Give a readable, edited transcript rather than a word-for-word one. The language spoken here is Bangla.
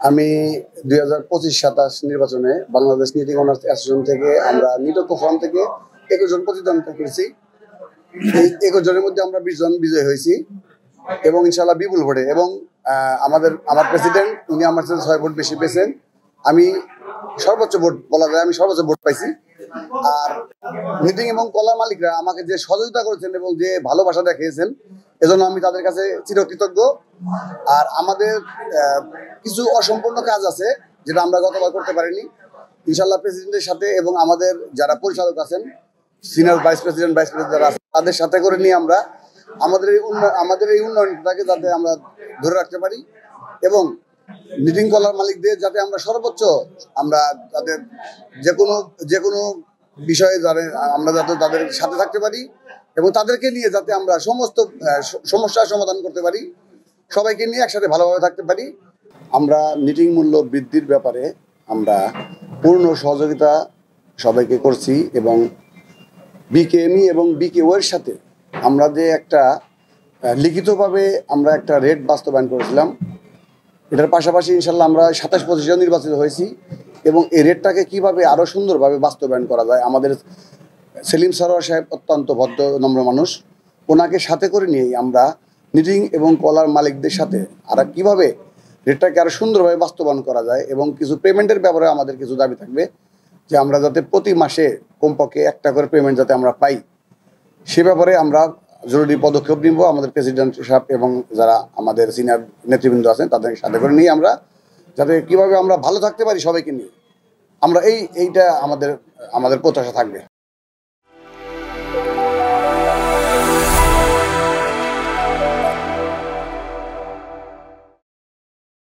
আমি 2025-27 নির্বাচনে বাংলাদেশ নিটিং অনার্স অ্যাসোসিয়েশন থেকে আমরা নিটক ফোরাম থেকে 21 জন প্রতিদ্বন্দ্বিতা করেছি। এই 21 জনের মধ্যে আমরা 20 জন বিজয়ী হয়েছি এবং ইনশাল্লাহ বিপুল ভোটে। এবং আমার প্রেসিডেন্ট উনি আমার সাথে 6 ভোট বেশি পেয়েছেন। আমি সর্বোচ্চ ভোট বলা যায়, আমি সর্বোচ্চ ভোট পাইছি। আর নিটিং এবং কলা মালিকরা আমাকে যে সহযোগিতা করেছেন এবং যে ভালোবাসা দেখিয়েছেন, এজন্য আমি তাদের কাছে চিরকৃতজ্ঞ। আর আমাদের কিছু অসম্পূর্ণ কাজ আছে যেটা আমরা গতবার করতে পারিনি। ইনশাল্লাহ প্রেসিডেন্টের সাথে এবং আমাদের যারা পরিচালক আছেন, সিনিয়র ভাইস প্রেসিডেন্ট যারা আছেন, তাদের সাথে করে নিয়ে আমরা আমাদের এই উন্নয়নটাকে যাতে আমরা ধরে রাখতে পারি এবং নিটিং কলার মালিকদের যাতে আমরা সর্বোচ্চ আমরা তাদের যে কোনো বিষয়ে আমরা যাতে তাদের সাথে থাকতে পারি এবং তাদেরকে নিয়ে যাতে আমরা সমস্ত সমস্যার সমাধান করতে পারি, সবাইকে নিয়ে একসাথে ভালোভাবে থাকতে পারি। আমরা নিটিং মূল্য বৃদ্ধির ব্যাপারে আমরা পূর্ণ সহযোগিতা সবাইকে করছি এবং বিকেএমই এবং বিকেও এর সাথে আমরা যে একটা লিখিতভাবে আমরা একটা রেট বাস্তবায়ন করেছিলাম। এটার পাশাপাশি ইনশাল্লাহ আমরা 27-25 নির্বাচিত হয়েছি এবং এই রেটটাকে কিভাবে আরও সুন্দরভাবে বাস্তবায়ন করা যায়। আমাদের সেলিম সরোয়ার সাহেব অত্যন্ত ভদ্র নম্র মানুষ, ওনাকে সাথে করে নিয়েই আমরা নিটিং এবং কলার মালিকদের সাথে আর কীভাবে রেটটাকে আরও সুন্দরভাবে বাস্তবায়ন করা যায় এবং কিছু পেমেন্টের ব্যাপারে আমাদের কিছু দাবি থাকবে যে আমরা যাতে প্রতি মাসে কমপক্ষে একটা করে পেমেন্ট যাতে আমরা পাই, সে ব্যাপারে আমরা জরুরি পদক্ষেপ নিব। আমাদের প্রেসিডেন্ট সাহেব এবং যারা আমাদের সিনিয়র নেতৃবৃন্দ আছেন তাদের সাথে করে নিয়ে আমরা যাতে কীভাবে আমরা ভালো থাকতে পারি সবাইকে নিয়ে, আমরা এইটা আমাদের প্রত্যাশা থাকবে।